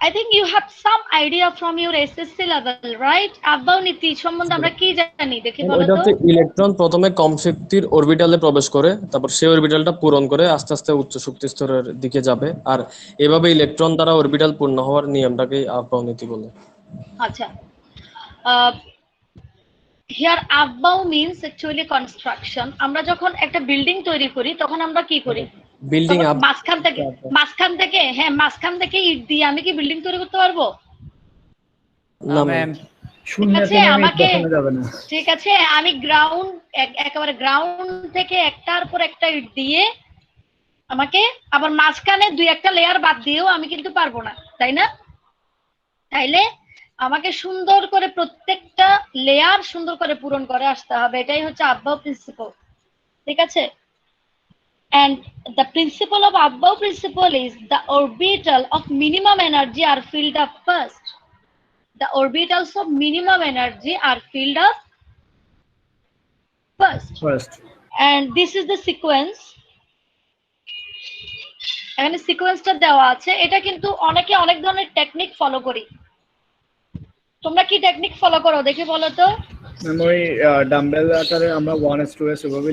I think you have some idea from your SSC level, right? Aufbau নীতি সম্বন্ধে আমরা কি জানি দেখি বলো
এটা
তো।
হচ্ছে ইলেকট্রন প্রথমে কম শক্তির অরবিটালে প্রবেশ করে, তারপর সেই অরবিটালটা পূরণ করে আস্তে আস্তে উচ্চ শক্তি স্তরের দিকে যাবে, আর এভাবে ইলেকট্রন দ্বারা অরবিটাল পূর্ণ হওয়ার নিয়মটাকে আফবাউ নীতি বলে।
আচ্ছা, here Aufbau means actually construction. আমরা যখন একটা বিল্ডিং তৈরি করি তখন আমরা কি করি?
বিল্ডিং
মাঝখান থেকে ইট দিয়ে আমি কি বিল্ডিং তৈরি করতে পারবো?
না ম্যাম,
শূন্য
আছে,
থেকে
আমাকে
বসানো যাবে না।
ঠিক আছে, আমি একেবারে গ্রাউন্ড থেকে একটার পর একটা ইট দিয়ে আমাকে আবার মাঝখানে দুই একটা লেয়ার বাদ দিয়েও আমি কিন্তু পারবো না, তাই না? তাইলে আমাকে সুন্দর করে প্রত্যেকটা লেয়ার সুন্দর করে পূরণ করে আসতে হবে, এটাই হচ্ছে Aufbau প্রিন্সিপাল। ঠিক আছে, and the principle of Aufbau principle is the orbital of minimum energy are filled up first. The orbitals of minimum energy are filled up first, and this is the sequence. এখানে সিকোয়েন্সটা দেওয়া আছে, এটা কিন্তু অনেকে অনেক ধরনের টেকনিক ফলো করি। তোমরা কি টেকনিক ফলো করো দেখি বলো তো?
ওই ডাম্বেল আকারে আমরা 1:2 ওভাবে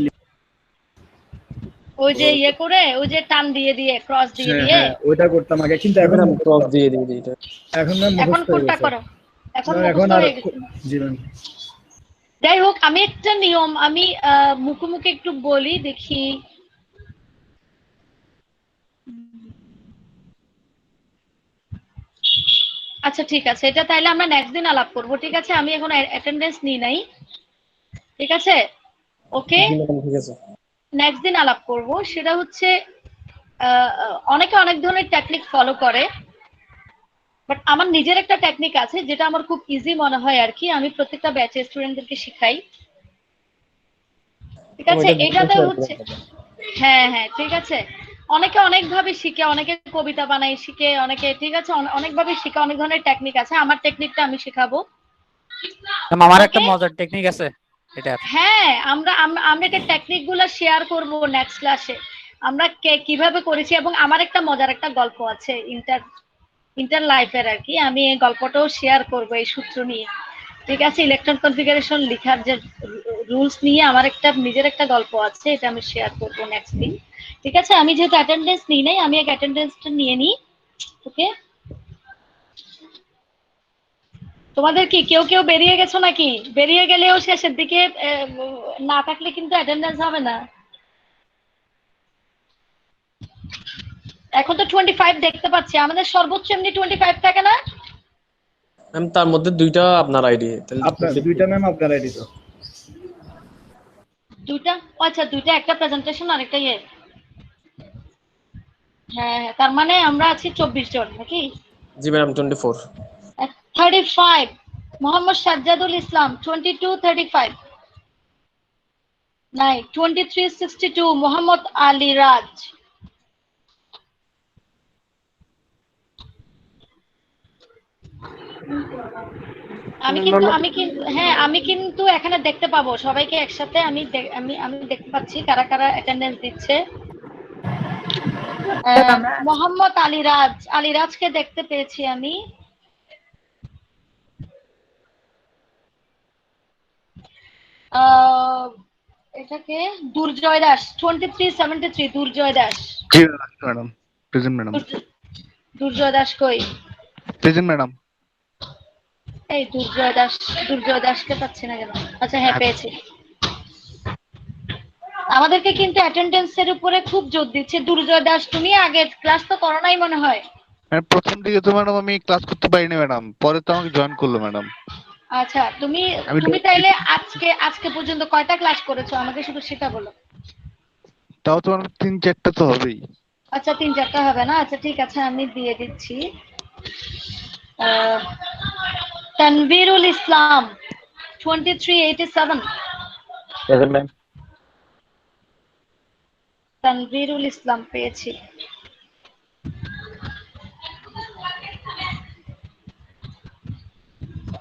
ওই যে ইয়ে করে ওই যে টান দিয়ে দিয়ে ক্রস দিয়ে দিয়ে
ওইটা করতাম আগে, কিন্তু এখন
ক্রস দিয়ে দিই এটা।
এখন ম্যাম
এখন
মুখস্থ হয়ে
কোনটা
গেছে।
করো? এখন
এখন
মুখস্থ
আর
হয়ে গেছে।
জি ম্যাম।
যাই হোক, আমি একটা নিয়ম আমি মুখে মুখে একটু বলি, দেখি। আচ্ছা ঠিক আছে, এটা তাইলে আমরা নেক্সট দিন আলাপ করব, ঠিক আছে? আমি এখন অ্যাটেন্ডেন্স নিই নাই, ঠিক আছে? ওকে,
জি ম্যাডাম, ঠিক আছে।
নেক্সট দিন আলাপ করব। সেটা হচ্ছে অনেকে অনেক ধরনের টেকনিক ফলো করে, বাট আমার নিজের একটা টেকনিক আছে যেটা আমার খুব ইজি মনে হয় আর কি, আমি প্রত্যেকটা ব্যাচের স্টুডেন্টদেরকে শিখাই, ঠিক আছে?
এটা
এটাতে
শেয়ার
হচ্ছে,
করুন।
হ্যাঁ হ্যাঁ ঠিক আছে, অনেকে অনেক ভাবে শিখে, অনেকে কবিতা বানায় শিখে, অনেকে, ঠিক আছে, অনেক ভাবে শিখে, অনেক ধরনের টেকনিক আছে। আমার টেকনিকটা আমি শেখাবো,
ম্যাম আমার একটা
ওকে?
মজার টেকনিক আছে এটা।
হ্যাঁ, আমরা আমরা আমরা এটা টেকনিক গুলো শেয়ার করব নেক্সট ক্লাসে, আমরা কিভাবে করেছি। এবং আমার একটা মজার একটা গল্প আছে ইন্টার ইন্টার লাইফের আর কি, আমি এই গল্পটাও শেয়ার করব এই সূত্র নিয়ে, ঠিক আছে? ইলেকট্রন কনফিগারেশন লেখার যে রুলস নিয়ে আমার একটা নিজের একটা গল্প আছে, এটা আমি শেয়ার করব নেক্সট দিন, ঠিক আছে? আমি যেহেতু অ্যাটেন্ডেন্স নিই নাই, আমি এক অ্যাটেন্ডেন্সটা নিয়ে নিই, ওকে? তোমাদের কি কেউ কেউ বেরিয়ে গেছো নাকি? বেরিয়ে গেলেও শেষের দিকে না থাকলে কিন্তু অ্যাটেন্ডেন্স হবে না। এখন তো 25 দেখতে পাচ্ছি, আমাদের সর্বোচ্চ এমনি 25 থাকে না?
ম্যাম তার মধ্যে দুইটা আপনার আইডি, তাহলে
আপনার দুইটা ম্যাম আপনার আইডি তো।
দুইটা? আচ্ছা দুইটা, একটা প্রেজেন্টেশন আর একটা ইয়ে। হ্যাঁ হ্যাঁ, তার মানে আমরা আছি 24 জন নাকি?
জি ম্যাডাম, 24।
35 মোহাম্মদ সাজ্জাদুল ইসলাম, 2235। নাই, 2362 মোহাম্মদ আলী রাজ। আমি কিন্তু হ্যাঁ, আমি কিন্তু এখানে দেখতে পাবো সবাইকে একসাথে, আমি দেখতে পাচ্ছি কারা কারা অ্যাটেন্ডেন্স দিচ্ছে। মোহাম্মদ আলী রাজকে দেখতে পেয়েছি আমি। এটাকে দুর্জয় দাস, 2373 দুর্জয় দাস।
জি ম্যাডাম, প্রেজেন্ট ম্যাডাম।
দুর্জয় দাস কই?
Present madam.
এই দুর্জয় দাসকে পাচ্ছি না কেন? আচ্ছা হ্যাঁ, পেয়েছি। আমাদেরকে কিন্তু অ্যাটেন্ডেন্সের উপরে খুব জোর দিচ্ছে। দুর্জয় দাস, তুমি আগে ক্লাস তো করো নাই মনে হয়।
প্রথম দিকে তো ম্যাডাম আমি ক্লাস করতে পারিনি ম্যাডাম, পরে তো আমাকে জয়েন করলো ম্যাডাম।
আচ্ছা, তুমি
আমি
তুমি তাইলে আজকে পর্যন্ত কয়টা ক্লাস করেছো আমাকে শুধু সেটা বলো।
তাও তো ম্যাডাম 3-4টা তো হবেই।
আচ্ছা 3-4টা হবে না? আচ্ছা ঠিক আছে, আমি দিয়ে দিচ্ছি। তানভীরুল ইসলাম, 2387।
Present ma'am.
তানভীরুল ইসলাম পেয়েছি।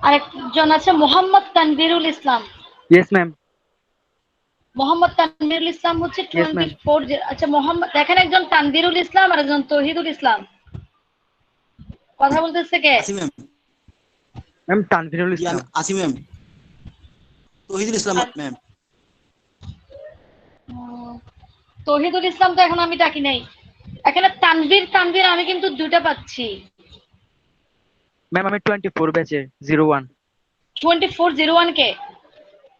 আরেকজন আছে মোহাম্মদ তানভীরুল ইসলাম।
Yes ma'am.
মোহাম্মদ তানভীরুল ইসলাম হচ্ছে 24। আচ্ছা মোহাম্মদ, দেখেন একজন তানভীরুল ইসলাম আর একজন তৌহিদুল ইসলাম, কথা বলতেছে কে?
আসি ম্যাম।
ম্যাম তানভীরুল
জি আমি
ইসলাম।
আসি ম্যাম। তৌহিদুল ইসলাম ম্যাম।
তৌহিদুল ইসলাম তো এখন আমি ডাকি নাই। এখানে তানভীর আমি কিন্তু দুইটা পাচ্ছি।
ম্যাম আমি 24 ব্যাচে 01।
2401 কে?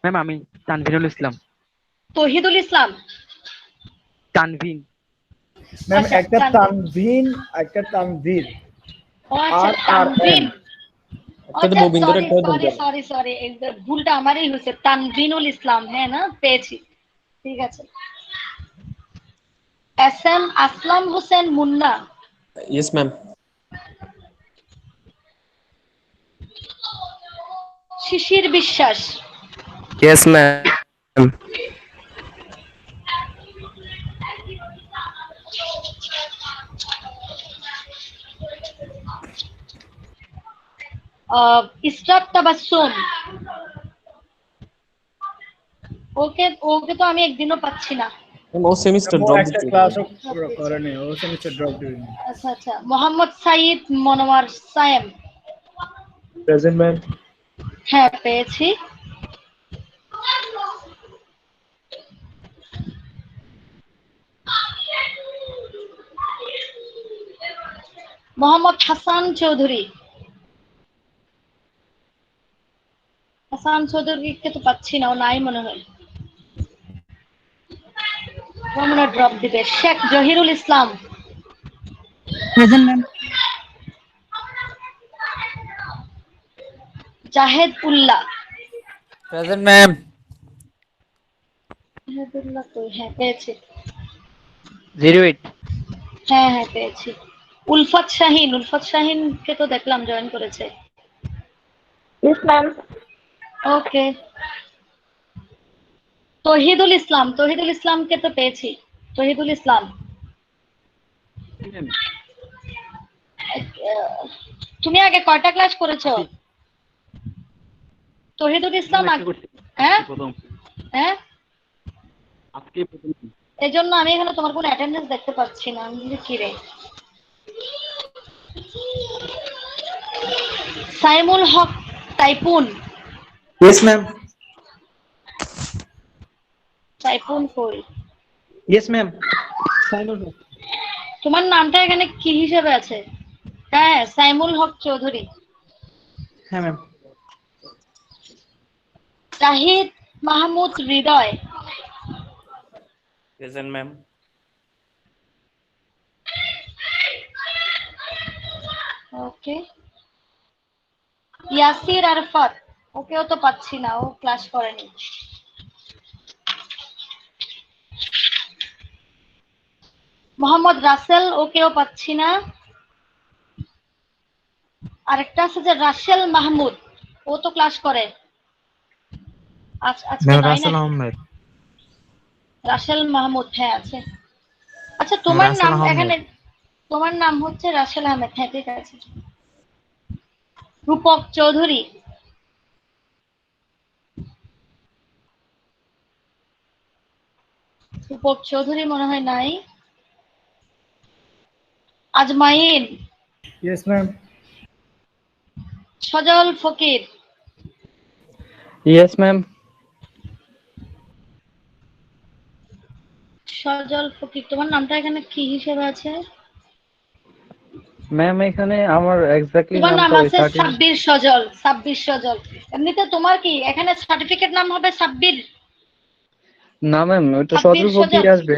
ম্যাম আমি তানভীরুল ইসলাম।
তৌহিদুল ইসলাম,
তানভীর।
ম্যাম
আচ্ছা,
একটা তানভীর, একটা তানভীর।
ও আচ্ছা তানভীর।
একটাতে
আচ্ছা
ববিন্দর,
সরি
একটাতে
সরি
দুর্জয়।
সরি সরি, ভুলটা আমারই হয়েছে। তানভীরুল ইসলাম, হ্যাঁ না, পেয়েছি, ঠিক আছে। S M Aslam Hossain Munna.
Yes ma'am.
Shishir Biswas.
Yes ma'am.
Israt Tabassum. Okay okay তো আমি একদিনও পাচ্ছি না।
ও সেমিস্টার
ম্যাম ও
ড্রপ
একটা
দিচ্ছে।
ক্লাসও করেনি, ও সেমিস্টার ড্রপ দিয়েছে।
আচ্ছা আচ্ছা, মোহাম্মদ সাইদ মনোয়ার সায়েম।
Present ma'am.
হ্যাঁ পেয়েছি। মোহাম্মদ হাসান চৌধুরী। হাসান চৌধুরীকে তো পাচ্ছি না, ও নাই মনে হয়, ও মনে হয় ড্রপ দিবে। শেখ জহিরুল ইসলাম,
প্রেজেন্ট ম্যাম।
জাহেদ উল্লাহ,
প্রেজেন্ট ম্যাম।
জাহেদুল্লাহ তো হ্যাঁ পেয়েছি,
08
হ্যাঁ হ্যাঁ পেয়েছি। উলফাত শাহিন, উলফাত শাহিনকে তো দেখলাম জয়েন করেছে।
Yes ma'am.
Okay. Tohidul Islam, Tohidul ইসলামকে তো পেয়েছি। তহিদুল ইসলাম, তুমি আগে কয়টা ক্লাস করেছো? তহিদুল ইসলাম হ্যাঁ হ্যাঁ, এই জন্য আমি এখানে তোমার কোনো অ্যাটেন্ডেন্স দেখতে পাচ্ছি না। আমি বলি, কি রে। সাইমুল হক টাইপুন,
ইয়েস ম্যাম।
টাইপুন কই?
Yes ma'am.
তোমার নামটা এখানে কি হিসেবে আছে? হ্যাঁ, সাইমুল হক চৌধুরী।
হ্যাঁ ম্যাম।
জাহিদ মাহমুদ হৃদয়,
প্রেজেন্ট ম্যাম।
ওকে। ইয়াসির আরফাত, ওকেও তো পাচ্ছি না, ও ক্লাস করেনি। মোহাম্মদ রাসেল, ওকেও পাচ্ছি না। আরেকটা আছে যে রাসেল মাহমুদ, ও তো ক্লাস করে। আজকে নাই
রাসেল
নাকি?
আহমেদ।
রাসেল মাহমুদ, হ্যাঁ আছে। আচ্ছা তোমার
রাসেল
নাম
আহমেদ।
এখানে, তোমার নাম হচ্ছে রাসেল আহমেদ, হ্যাঁ ঠিক আছে। রূপক চৌধুরী, রূপক চৌধুরী মনে হয় নাই। আজমাইন,
ইয়েস ম্যাম।
সজল ফকির,
ইয়েস ম্যাম।
সজল ফকির, তোমার নামটা এখানে কি হিসেবে আছে?
ম্যাম এখানে আমার এক্স্যাক্টলি
তোমার নাম
নামটা ওই
আছে সাব্বির সজল, সাব্বির সজল। এমনিতে তোমার কি এখানে সার্টিফিকেট নাম হবে সাব্বির?
না ম্যাম, ওইটা
সাব্বির
সজল ফকির
সজল,
আসবে।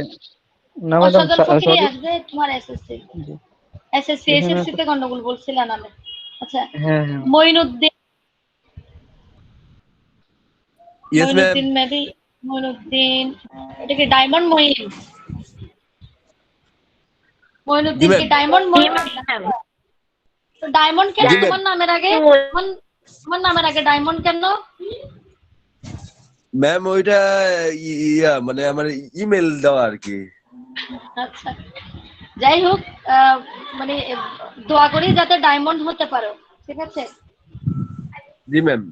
না
ও
ম্যাডাম,
সজল ফকিরই
সজল।
আসবে তোমার এসএসসি।
জি।
এসএসসি
এখানে
এসএসসি তে গন্ডগোল বলছিল নামে। আচ্ছা,
হ্যাঁ হ্যাঁ।
Moinuddin,
yes ma'am.
Moinuddin maybe, Moinuddin, এটা কি ডায়মন্ড মঈন? মঈনুদ্দিন কি ডায়মন্ড মঈন? তো ডায়মন্ড কেন তোমার নামের আগে? তোমার নামের আগে ডায়মন্ড কেন?
ম্যাম ওইটা ইয়া মানে আমার ইমেল দেওয়া আর কি।
আচ্ছা, যাই হোক, মানে দোয়া করি যাতে ডায়মন্ড হতে পারো, ঠিক আছে?
জি ম্যাম।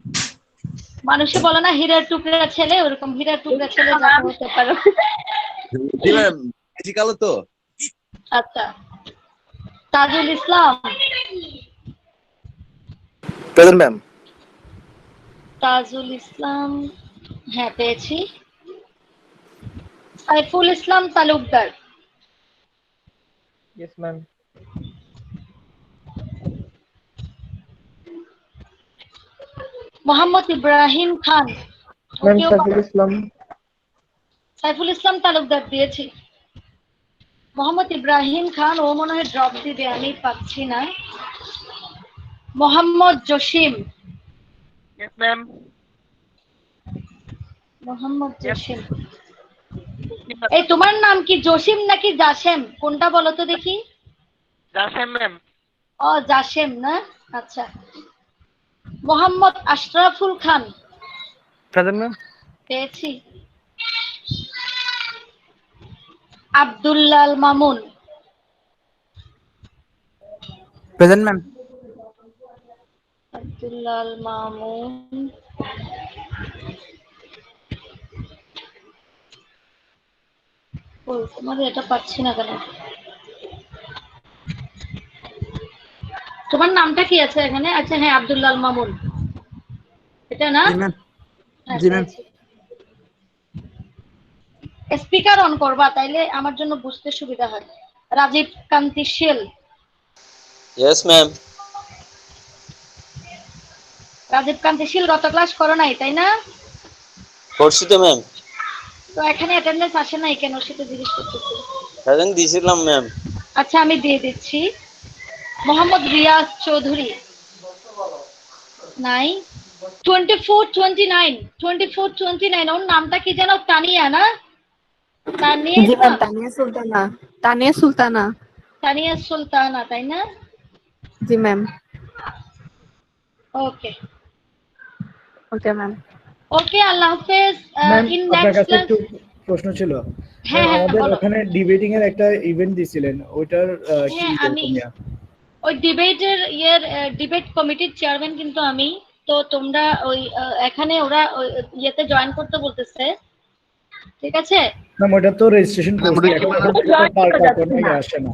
মানুষে বলে না হীরার টুকরা ছেলে, ওরকম হীরার টুকরা ছেলে যাতে হতে পারো।
জি ম্যাম, বেশি কালো তো।
আচ্ছা, তাজুল ইসলাম,
প্রেজেন্ট ম্যাম।
তাজুল ইসলাম, হ্যাঁ পেয়েছি। Saiful Islam Talukdar,
yes ma'am.
মোহাম্মদ ইব্রাহিম খান,
ম্যাম
ওকেও
সাইফুল ইসলাম।
সাইফুল ইসলাম তালুকদার দিয়েছি। মোহাম্মদ ইব্রাহিম খান, ও মনে হয় ড্রপ দিবে, আমি পাচ্ছি না। Mohammad Jasim,
yes ma'am.
মোহাম্মদ জসিম, এই তোমার নাম কি জসিম নাকি জাসেম, কোনটা বলো তো দেখি?
Jasem ma'am.
ও জাসেম না, আচ্ছা। মোহাম্মদ আশরাফুল খান,
প্রেজেন্ট ম্যাম।
পেয়েছি। আব্দুল্লাল মামুন,
প্রেজেন্ট ম্যাম।
আব্দুল্লাল মামুন, ওই তোমার এটা পাচ্ছি না কেন? তোমার নামটা কি আছে এখানে? আচ্ছা হ্যাঁ, আব্দুল্লাল মামুন, এটা না?
জি ম্যাম।
হ্যাঁ,
জি ম্যাম।
পেয়েছি। স্পিকার অন করবা, তাইলে আমার জন্য বুঝতে সুবিধা হয়। রাজীব কান্তি শীল,
ইয়েস ম্যাম।
রাজীব কান্তিশীল গত ক্লাস করো নাই তাই না?
করছি তো ম্যাম।
তো এখানে অ্যাটেন্ডেন্স আসে নাই কেন সেটা জিজ্ঞেস করতেছি।
প্রেজেন্ট দিয়েছিলাম ম্যাম।
আচ্ছা আমি দিয়ে দিচ্ছি। মোহাম্মদ রিয়াজ চৌধুরী নাই। 2429 ওর নামটা কি যেন? তানিয়া না? তানিয়া
জি ম্যাম,
ইসলাম?
তানিয়া সুলতানা। তানিয়া সুলতানা।
তানিয়া সুলতানা তাই না?
জি ম্যাম।
ওকে
ওকে ম্যাম।
ওকে, আল্লাহ হাফেজ।
ম্যাম
ইন
আপনার
নেক্সট
কাছে
ক্লাস।
একটু প্রশ্ন ছিল।
হ্যাঁ হ্যাঁ
আমাদের
বলো।
ওখানে ডিবেটিং এর একটা ইভেন্ট দিছিলেন, ওইটার কি
হ্যাঁ আমি
এরকম ইয়া?
ওই ডিবেট কমিটির চেয়ারম্যান কিন্তু আমি। তো তোমরা ওই এখানে ওরা ওই ইয়েতে জয়েন করতে বলতেছে, ঠিক আছে?
ম্যাম ওটা তো রেজিস্ট্রেশন
ম্যাম,
করছি,
ওটা কি
এখন
ম্যাডাম?
ওটা পার কোনো ইয়ে আসে না।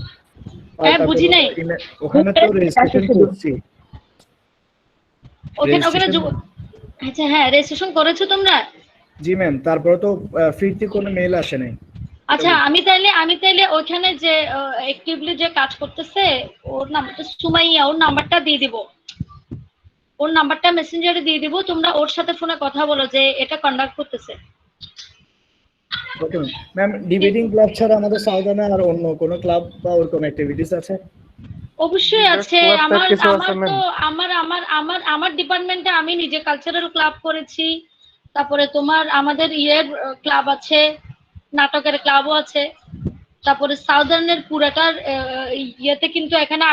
হ্যাঁ বুঝি নাই।
ওখানে তো রেজিস্ট্রেশন করছি।
ওখানে
Registration-
আচ্ছা হ্যাঁ, রেজিস্ট্রেশন করেছো তোমরা?
জি ম্যাম, তারপরে তো ফিরতি কোনো মেল আসে নাই।
আচ্ছা আমি তাইলে ওখানে যে অ্যাক্টিভলি যে কাজ করতেছে ওর নামটা সুমাইয়া, ওর নাম্বারটা দিয়ে দিব। ওর নাম্বারটা মেসেঞ্জারে দিয়ে দিব, তোমরা ওর সাথে ফোনে কথা বলো যে এটা কন্ডাক্ট করতেছে।
ওকে ম্যাম, ডিবেটিং ক্লাব ছাড়া আমাদের সাউদার্নে আর অন্য কোনো ক্লাব বা ওর কোনো অ্যাক্টিভিটিস আছে?
অবশ্যই আছে।
club
আমার
কিছু আছে,
আমার তো আমার ডিপার্টমেন্টে আমি নিজে কালচারাল ক্লাব করেছি। তারপরে তোমার আমাদের ক্লাব আছে, নাটকের ক্লাবও আছে। তারপরে সাউদার্নের পুরাটার ইয়েতে কিন্তু এখানে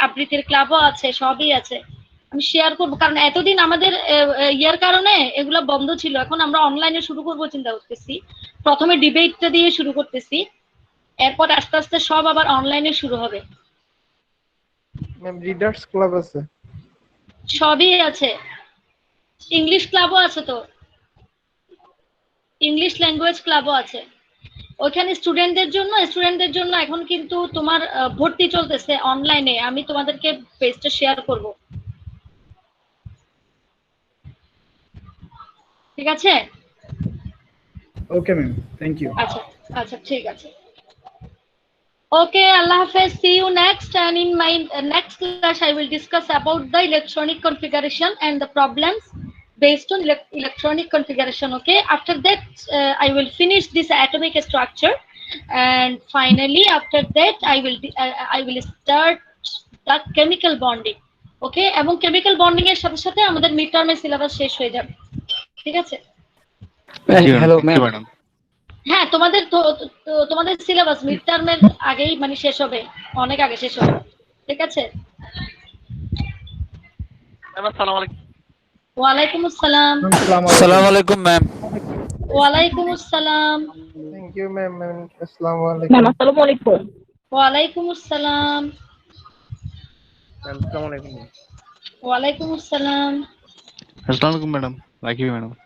আবৃত্তির ক্লাবও আছে, সবই আছে। আমি শেয়ার করবো, কারণ এতদিন আমাদের ইয়ের কারণে এগুলো বন্ধ ছিল। এখন আমরা অনলাইনে শুরু করবো চিন্তা করতেছি। প্রথমে ডিবেটটা দিয়ে শুরু করতেছি, এরপর আস্তে আস্তে সব আবার অনলাইনে শুরু হবে।
ম্যাম রিডার্স ক্লাব আছে।
সবই আছে। ইংলিশ ক্লাবও আছে, তো ইংলিশ ল্যাঙ্গুয়েজ ক্লাবও আছে। ওখানে স্টুডেন্টদের জন্য এখন কিন্তু তোমার ভর্তি চলতেছে অনলাইনে। আমি তোমাদেরকে পেজটা শেয়ার করব, ঠিক আছে?
Okay ma'am, thank you.
আচ্ছা আচ্ছা ঠিক আছে। Okay, Allah Hafiz. See you next. And in my next class, I will discuss about the electronic configuration and the problems based on electronic configuration. Okay. After that, I will finish this atomic structure, and finally, after that, I will start the chemical bonding. Okay. এবং chemical bonding এর সাথে সাথে আমাদের mid টার্মের syllabus শেষ হয়ে যাবে, ঠিক আছে?
Hello ma'am.
ম্যাডাম।
হ্যাঁ, তোমাদের সিলেবাস মিড টার্মের আগেই মানে শেষ হবে, অনেক আগে শেষ হবে, ঠিক আছে?
ম্যাম আসসালামু আলাইকুম।
ওয়ালাইকুম আসসালাম।
আসসালামু আলাইকুম ম্যাম।
ওয়ালাইকুম আসসালাম।
Thank you ma'am. আসসালামু
ম্যাম
আলাইকুম।
আসসালামু আলাইকুম।
ওয়ালাইকুম আসসালাম।
ম্যাম আসসালামু আলাইকুম।
ওয়ালাইকুম আসসালাম।
আসসালামু আলাইকুম ম্যাডাম। রাখি ম্যাডাম।